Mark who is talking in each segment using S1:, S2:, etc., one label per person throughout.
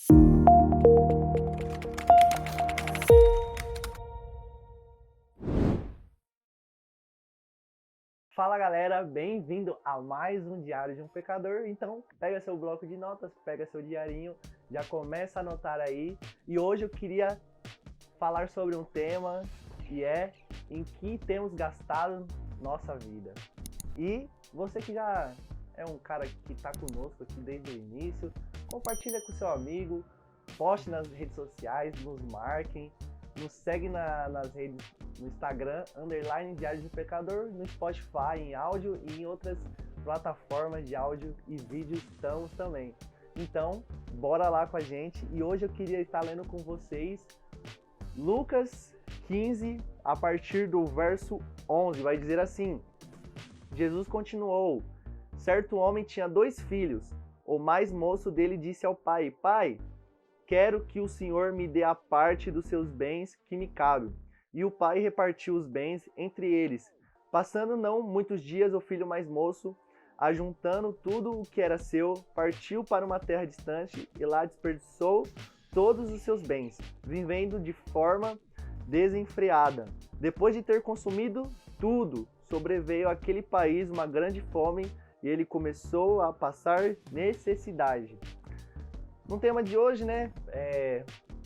S1: Fala galera, bem-vindo a mais um Diário de um Pecador. Então pega seu bloco de notas, pega seu diarinho, já começa a anotar aí. E hoje eu queria falar sobre um tema que é em que temos gastado nossa vida. E você que já é um cara que está conosco aqui desde o início, compartilha com seu amigo, poste nas redes sociais, nos marquem, nos segue nas redes, no Instagram, _Diário de um Pecador, no Spotify em áudio e em outras plataformas de áudio e vídeo estamos também. Então, bora lá com a gente. E hoje eu queria estar lendo com vocês Lucas 15, a partir do verso 11. Vai dizer assim: Jesus continuou: certo homem tinha 2 filhos. O mais moço dele disse ao pai: Pai, quero que o Senhor me dê a parte dos seus bens que me cabe. E o pai repartiu os bens entre eles. Passando não muitos dias, o filho mais moço, ajuntando tudo o que era seu, partiu para uma terra distante e lá desperdiçou todos os seus bens, vivendo de forma desenfreada. Depois de ter consumido tudo, sobreveio àquele país uma grande fome e ele começou a passar necessidade. No tema de hoje, né,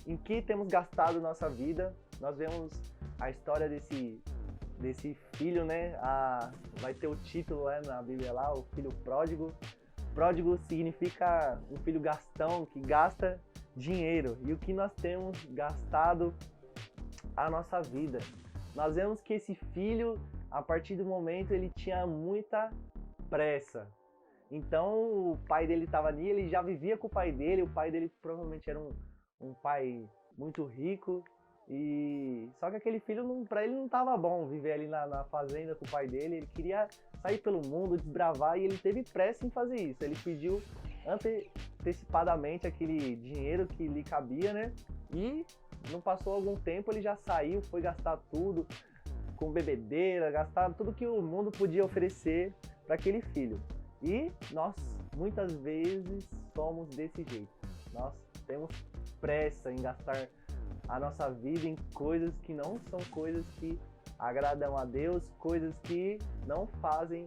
S1: em que temos gastado nossa vida, nós vemos a história desse filho, né, vai ter o título na Bíblia lá, o filho pródigo. Pródigo significa um filho gastão, que gasta dinheiro. E o que nós temos gastado a nossa vida? Nós vemos que esse filho, a partir do momento, ele tinha muita pressa. Então o pai dele estava ali, ele já vivia com o pai dele provavelmente era um pai muito rico, e só que aquele filho para ele não estava bom viver ali na fazenda com o pai dele, ele queria sair pelo mundo, desbravar, e ele teve pressa em fazer isso. Ele pediu antecipadamente aquele dinheiro que lhe cabia, né? E não passou algum tempo, ele já saiu, foi gastar tudo com bebedeira, gastar tudo que o mundo podia oferecer para aquele filho. E nós, muitas vezes, somos desse jeito. Nós temos pressa em gastar a nossa vida em coisas que não são coisas que agradam a Deus, coisas que não fazem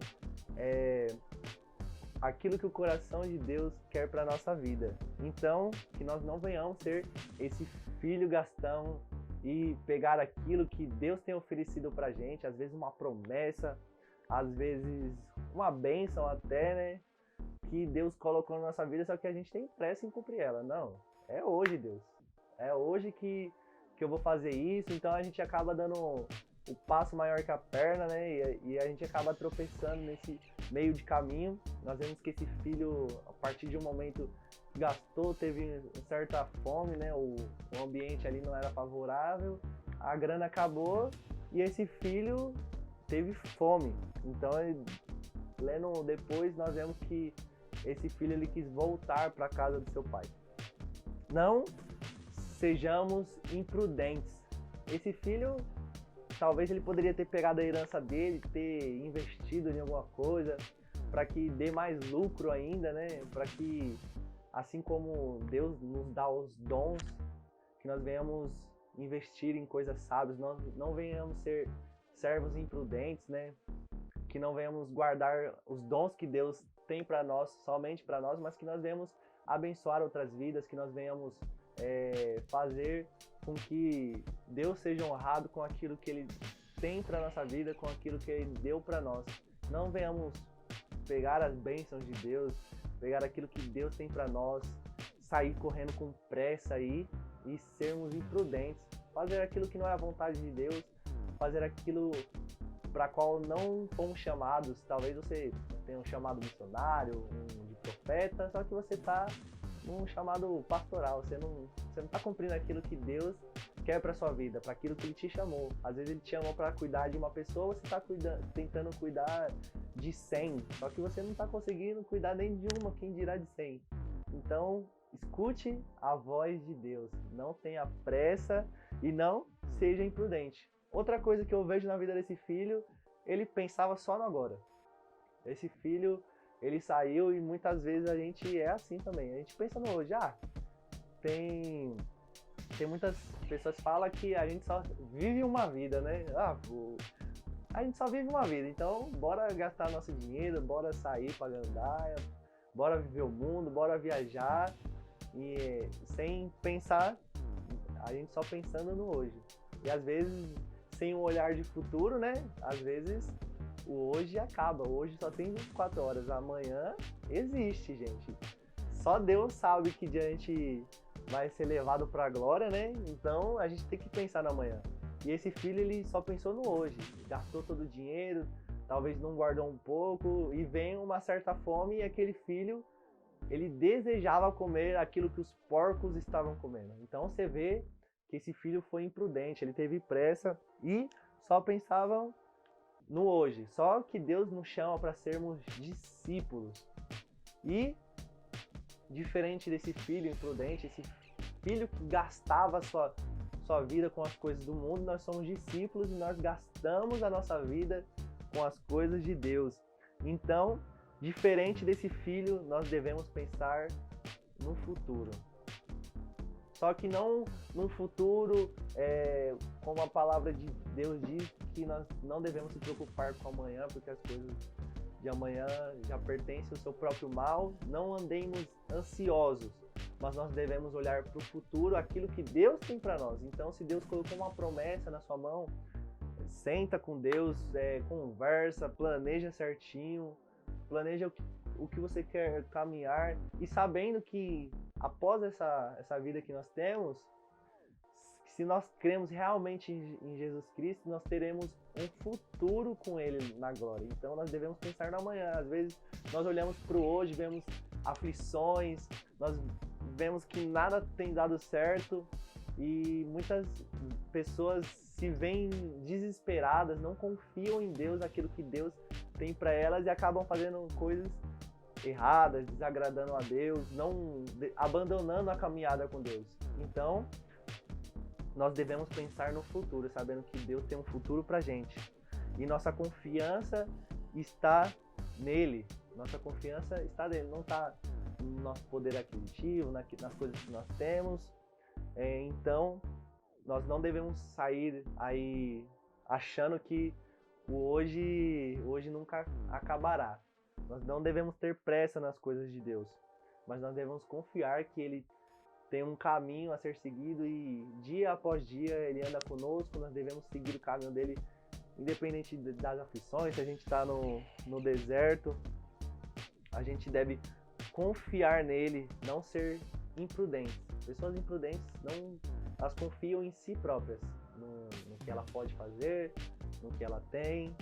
S1: aquilo que o coração de Deus quer para a nossa vida. Então, que nós não venhamos ser esse filho gastão e pegar aquilo que Deus tem oferecido para a gente, às vezes uma promessa, às vezes uma bênção até, né? Que Deus colocou na nossa vida, só que a gente tem pressa em cumprir ela. Não, é hoje, Deus. É hoje que eu vou fazer isso. Então a gente acaba dando o passo maior que a perna, né? E a gente acaba tropeçando nesse meio de caminho. Nós vemos que esse filho, a partir de um momento, gastou, teve certa fome, né? O ambiente ali não era favorável, a grana acabou e esse filho teve fome. Então, lendo depois, nós vemos que esse filho ele quis voltar para a casa do seu pai. Não sejamos imprudentes. Esse filho, talvez ele poderia ter pegado a herança dele, ter investido em alguma coisa para que dê mais lucro ainda, né? Para que, assim como Deus nos dá os dons, que nós venhamos investir em coisas sábias, nós não venhamos ser servos imprudentes, né? Que não venhamos guardar os dons que Deus tem para nós, somente para nós, mas que nós venhamos abençoar outras vidas, que nós venhamos fazer com que Deus seja honrado com aquilo que Ele tem para nossa vida, com aquilo que Ele deu para nós. Não venhamos pegar as bênçãos de Deus, pegar aquilo que Deus tem para nós, sair correndo com pressa aí e sermos imprudentes, fazer aquilo que não é a vontade de Deus, fazer aquilo para qual não fomos chamados. Talvez você tenha um chamado missionário, um de profeta, só que você está num chamado pastoral, você não está cumprindo aquilo que Deus quer para sua vida, para aquilo que Ele te chamou. Às vezes Ele te chamou para cuidar de uma pessoa, você está tentando cuidar de 100, só que você não está conseguindo cuidar nem de uma, quem dirá de 100. Então, escute a voz de Deus, não tenha pressa e não seja imprudente. Outra coisa que eu vejo na vida desse filho, ele pensava só no agora. Esse filho, ele saiu, e muitas vezes a gente é assim também. A gente pensa no hoje, tem muitas pessoas que falam que a gente só vive uma vida, né? A gente só vive uma vida, então bora gastar nosso dinheiro, bora sair pra gandaia, bora viver o mundo, bora viajar e sem pensar, a gente só pensando no hoje. E às vezes, sem um olhar de futuro, né? Às vezes o hoje acaba, hoje só tem 24 horas, amanhã existe, gente. Só Deus sabe que dia a gente vai ser levado para a glória, né? Então a gente tem que pensar no amanhã. E esse filho, ele só pensou no hoje, gastou todo o dinheiro, talvez não guardou um pouco, e vem uma certa fome e aquele filho, ele desejava comer aquilo que os porcos estavam comendo. Então você vê que esse filho foi imprudente, ele teve pressa e só pensava no hoje. Só que Deus nos chama para sermos discípulos. E diferente desse filho imprudente, esse filho que gastava sua vida com as coisas do mundo, nós somos discípulos e nós gastamos a nossa vida com as coisas de Deus. Então, diferente desse filho, nós devemos pensar no futuro. Só que não no futuro, como a palavra de Deus diz, que nós não devemos se preocupar com amanhã, porque as coisas de amanhã já pertencem ao seu próprio mal. Não andemos ansiosos, mas nós devemos olhar para o futuro, aquilo que Deus tem para nós. Então, se Deus colocou uma promessa na sua mão, senta com Deus, conversa, planeja certinho, planeja o que você quer caminhar, e sabendo que após essa vida que nós temos, se nós cremos realmente em Jesus Cristo, nós teremos um futuro com Ele na glória. Então nós devemos pensar no amanhã. Às vezes nós olhamos para o hoje, vemos aflições, nós vemos que nada tem dado certo e muitas pessoas se veem desesperadas, não confiam em Deus, aquilo que Deus tem para elas, e acabam fazendo coisas erradas, desagradando a Deus, abandonando a caminhada com Deus. Então, nós devemos pensar no futuro, sabendo que Deus tem um futuro pra gente. E nossa confiança está nele. Nossa confiança está nele, não está no nosso poder aquisitivo, nas coisas que nós temos. Então, nós não devemos sair aí achando que o hoje nunca acabará. Nós não devemos ter pressa nas coisas de Deus, mas nós devemos confiar que Ele tem um caminho a ser seguido e dia após dia Ele anda conosco. Nós devemos seguir o caminho dele, independente das aflições. Se a gente está no deserto, a gente deve confiar nele, não ser imprudentes. Pessoas imprudentes, elas confiam em si próprias, no que ela pode fazer, no que ela tem,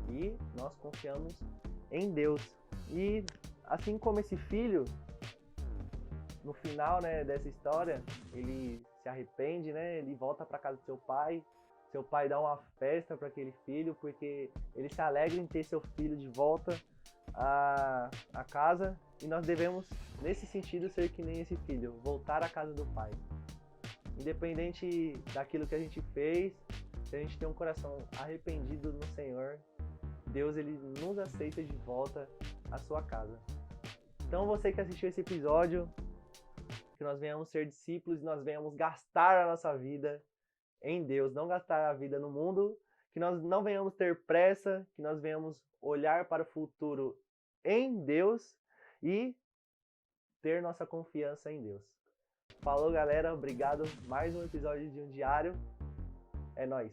S1: e nós confiamos em Deus. E assim como esse filho, no final, né, dessa história, ele se arrepende, né, ele volta para casa do seu pai dá uma festa para aquele filho, porque ele se alegra em ter seu filho de volta a casa, e nós devemos, nesse sentido, ser que nem esse filho, voltar à casa do pai. Independente daquilo que a gente fez, se a gente tem um coração arrependido no Senhor, Deus, ele nos aceita de volta à sua casa. Então, você que assistiu esse episódio, que nós venhamos ser discípulos e nós venhamos gastar a nossa vida em Deus, não gastar a vida no mundo, que nós não venhamos ter pressa, que nós venhamos olhar para o futuro em Deus e ter nossa confiança em Deus. Falou, galera, obrigado. Mais um episódio de Um Diário. É nóis.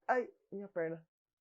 S1: Ai, minha perna.